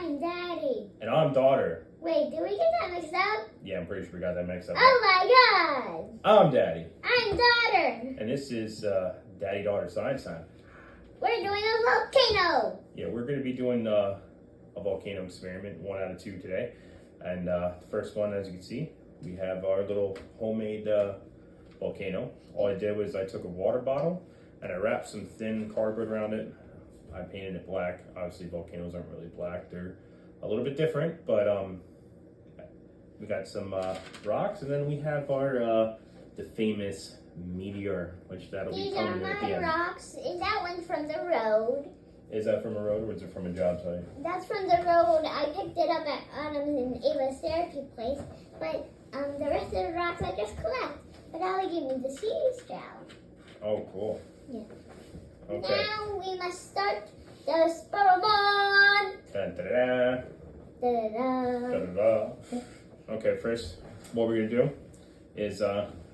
I'm Daddy. And I'm Daughter. Wait, did we get that mixed up? Yeah, I'm pretty sure we got that mixed up. Oh my God! I'm Daddy. I'm Daughter. And this is Daddy-Daughter Science Time. We're doing a volcano. Yeah, we're going to be doing a volcano experiment, 1 out of 2 today. And the first one, as you can see, we have our little homemade volcano. All I did was I took a water bottle and I wrapped some thin cardboard around it. I painted it black. Obviously, volcanoes aren't really black. They're a little bit different, but we got some rocks, and then we have our the famous meteor, which that'll be coming at the These are end. my rocks. Is that one from the road? Is that from a road or is it from a job site? That's from the road. I picked it up at in Ava's therapy place, but the rest of the rocks I just collect. But Ali gave me the seeds down. Oh, cool. Yeah. Okay. Now we must start the experiment. Dun, da, da, da. Da-da-da. Da, da, da. Okay, first, what we're gonna do is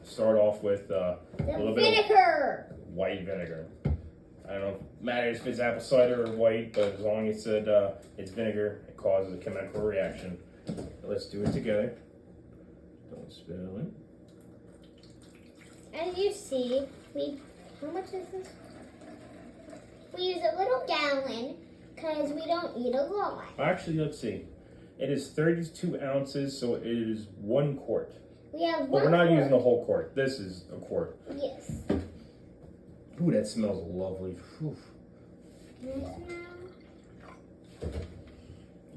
start off with a little bit of Vinegar. white vinegar. I don't know if it matters if it's apple cider or white, but as long as it's vinegar, it causes a chemical reaction. Let's do it together. Don't spill it. As you see, how much is this? We use a little gallon because we don't eat a lot. Actually, let's see. It is 32 ounces, so it is 1 quart. We have But one we're not quart. using the whole quart. This is a quart. Yes. Ooh, that smells lovely. Whew. Can I smell?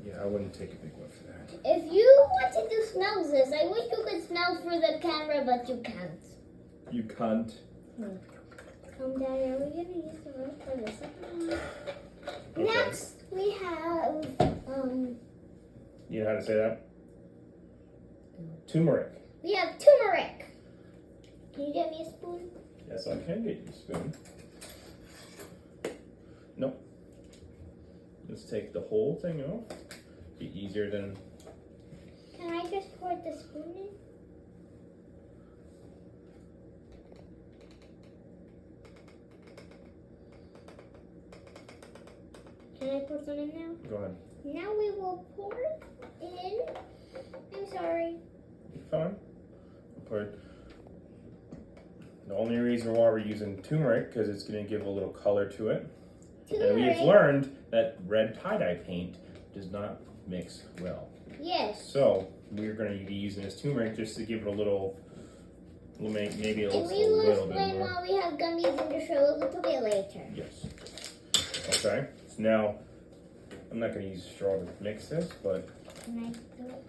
Yeah, I wouldn't take a big whiff of that. If you wanted to smell this, I wish you could smell through the camera, but you can't. You cunt. Daddy, are we gonna use the rope for the second one? Okay. Next, we have You know how to say that? Tumeric. we have turmeric. Can you get me a spoon? Yes, I can get you a spoon. Nope. Let's take the whole thing off. Be easier than. Can I just pour the spoon in? Can I pour some in now? Go ahead. Now we will pour it in. I'm sorry. You're fine. Put it. The only reason why we're using turmeric because it's going to give a little color to it. And we've learned that red tie-dye paint does not mix well. Yes. So we're going to be using this turmeric just to give it a little maybe a And we little will bit explain more. why we have gummies in the show a little bit later. Yes. Okay. So now I'm not going to use a straw to mix this, but Can I do it?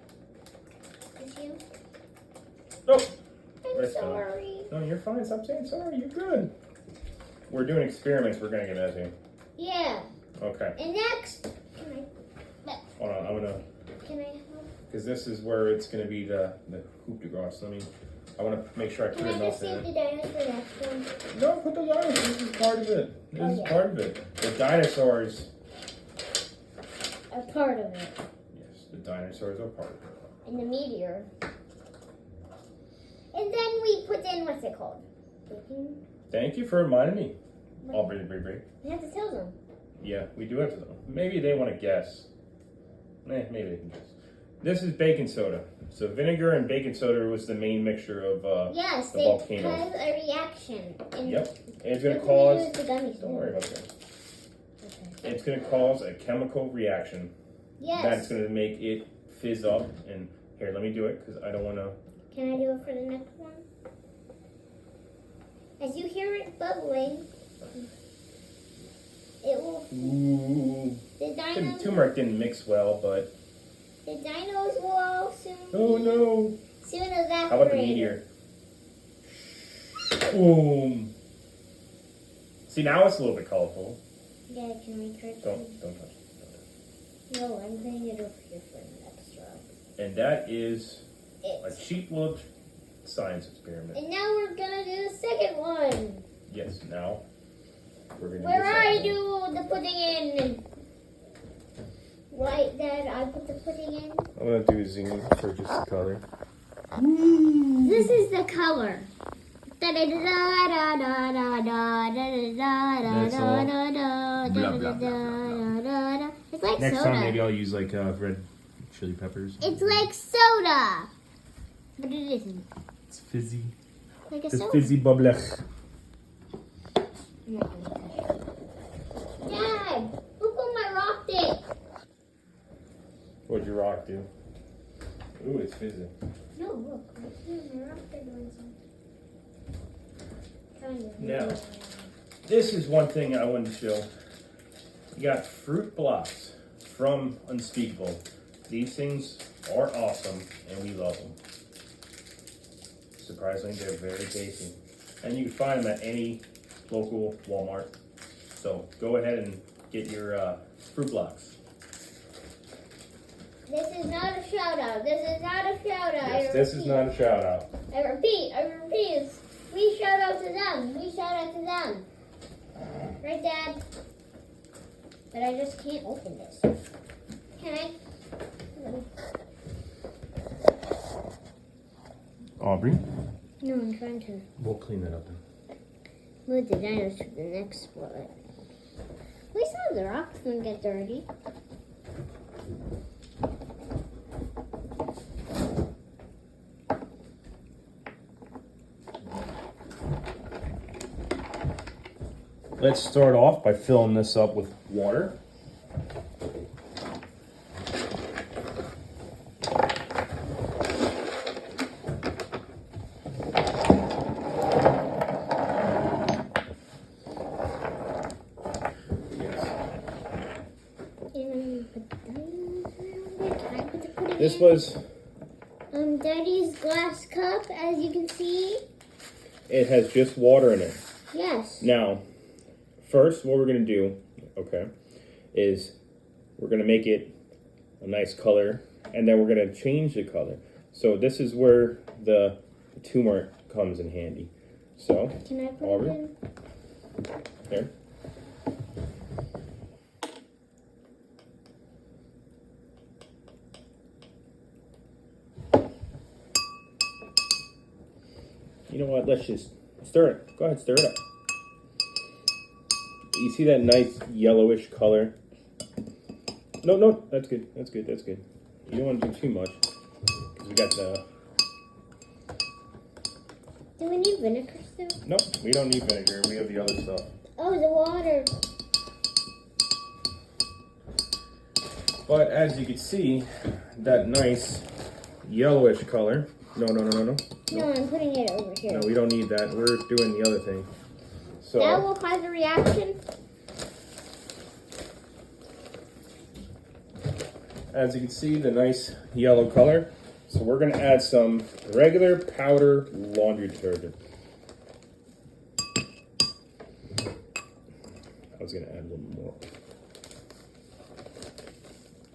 With you? oh, I'm That's fine. sorry. no, you're fine. Stop saying sorry. You're good. We're doing experiments. We're going to get messy. Yeah. Okay. And next, Hold on. I'm gonna can I help? because this is where it's going to be the hoop de grace. I want to make sure I put Can I enough just in save the it. dinosaur next one? No, put the dinosaurs. This is part of it. This Oh, is yeah. part of it. The dinosaurs. A part of it. Yes, the dinosaurs are part of it. And the meteor. And then we put in, what's it called? Baking? Thank you for reminding me. Aubrey. We have to tell them. Yeah, we do have to. Maybe they want to guess. Maybe they can guess. This is baking soda. So vinegar and baking soda was the main mixture of Yes, the it volcano. has a reaction. And Yep. And it's going to we cause. use the gummies. Don't worry about that. Okay. It's going to cause a chemical reaction. Yes. That's going to make it fizz up. And here, let me do it because I don't want to. Can I do it for the next one? As you hear it bubbling, it will. Ooh. The The dinos. turmeric didn't mix well, but. The dinos will all soon. Oh no. Soon evaporate. How about the meteor? Boom. See, now it's a little bit colorful. Yeah, can we try? Don't touch it. No, I'm putting it over here for an extra. And that is a It. cheap little science experiment. And now we're gonna do the second one. Yes, now we're going to Where I do the pudding in. Right, Dad, I put the pudding in. I'm going to do a zoom for just the color. This is the color. Da da da da da da da da da da da da da da da da da da. It's like Next soda. time maybe I'll use like red chili peppers. It's like soda. But it isn't. It's fizzy. Like a It's soda. fizzy bubbly. Dad, look what my rock did. What'd your rock do? Ooh, it's fizzy. No, look. My rock did doing something. Now, this is one thing I wanted to show. You got fruit blocks from Unspeakable. These things are awesome, and we love them. Surprisingly, they're very tasty. And you can find them at any local Walmart. So go ahead and get your fruit blocks. This is not a shout out. This is not a shout out. Yes, this is not a shout out. I repeat. We shout out to them. We shout out to them. Right, Dad? But I just can't open this. Can I? Aubrey? No, I'm trying to We'll clean that up then. move the dinos to the next spot. At least some of the rocks don't get dirty. Let's start off by filling this up with water. This was, Daddy's glass cup, as you can see. it has just water in it. Yes. Now, first what we're going to do, okay, is we're going to make it a nice color, and then we're going to change the color. So this is where the tumeric comes in handy. So, Can I put Aubrey? it in? Here. You know what? Let's just stir it. Go ahead, stir it up. You see that nice yellowish color? No, that's good. That's good. That's good. You don't want to do too much because we got the. Do we need vinegar still? Nope, we don't need vinegar. We have the other stuff. Oh, the water. But as you can see, that nice yellowish color. No. No, I'm putting it over here. No, we don't need that. We're doing the other thing. So That will cause a reaction. as you can see, the nice yellow color. So we're going to add some regular powder laundry detergent. I was going to add a little more.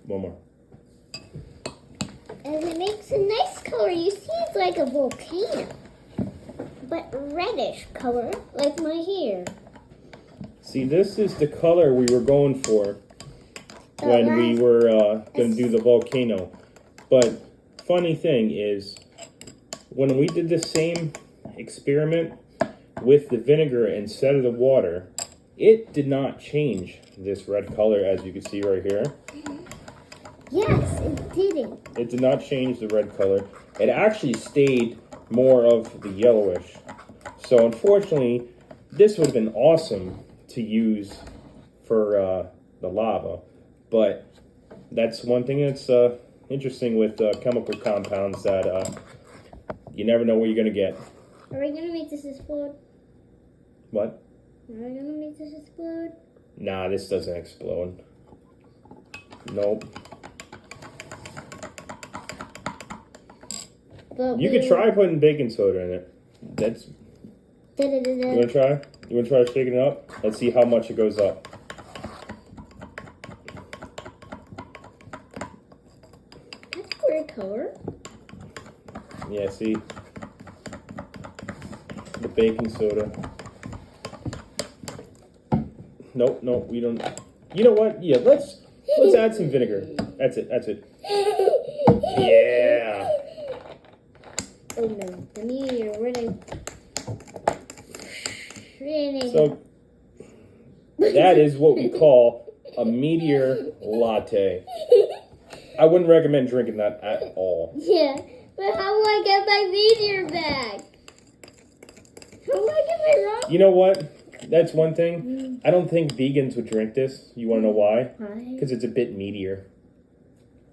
One more. And it makes a nice color. You see, it's like a volcano. But reddish color, like my hair. See, this is the color we were going for when we were going to do the volcano. But funny thing is, when we did the same experiment with the vinegar instead of the water, it did not change this red color, as you can see right here. Yes, it didn't. It did not change the red color. It actually stayed more of the yellowish. So unfortunately, this would have been awesome to use for the lava. But that's one thing that's interesting with chemical compounds, that you never know what you're going to get. Are we going to make this explode? What? Are we going to make this explode? Nah, this doesn't explode. Nope. But You could try putting baking soda in it. That's. You want to try? You want to try shaking it up? Let's see how much it goes up. That's a great color. Yeah, see? The baking soda. Nope, we don't. You know what? Yeah, let's add some vinegar. That's it. Yeah. Oh no, I need a really. So that is what we call a meteor latte. I wouldn't recommend drinking that at all. Yeah, but how will I get my meteor back? How will I get my rock? You know what? That's one thing. I don't think vegans would drink this. You want to know why? Why? Because it's a bit meatier.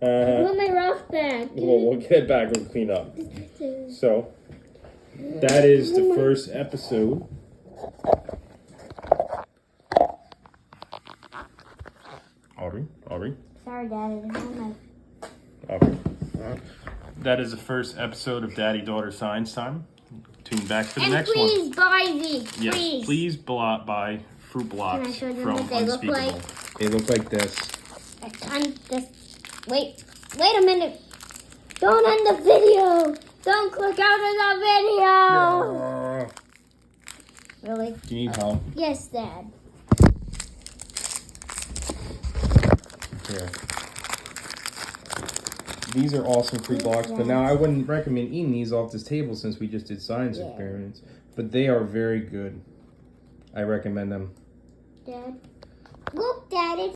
I want my rock back. We'll get it back and clean up. So, that is the first episode. Aubrey. Sorry, Daddy. Okay. That is the first episode of Daddy-Daughter Science Time. Tune back for the next one. Please buy these, Yes, please. please buy fruit blocks Can I show them from what they look Unspeakable. like? They look like this. Wait a minute. Don't end the video. Don't click out of the video. Really? Do you need help? Yes, Dad. Here. These are awesome fruit blocks, but now I wouldn't recommend eating these off this table since we just did science experiments. But they are very good. I recommend them. Dad. Look, Dad. It's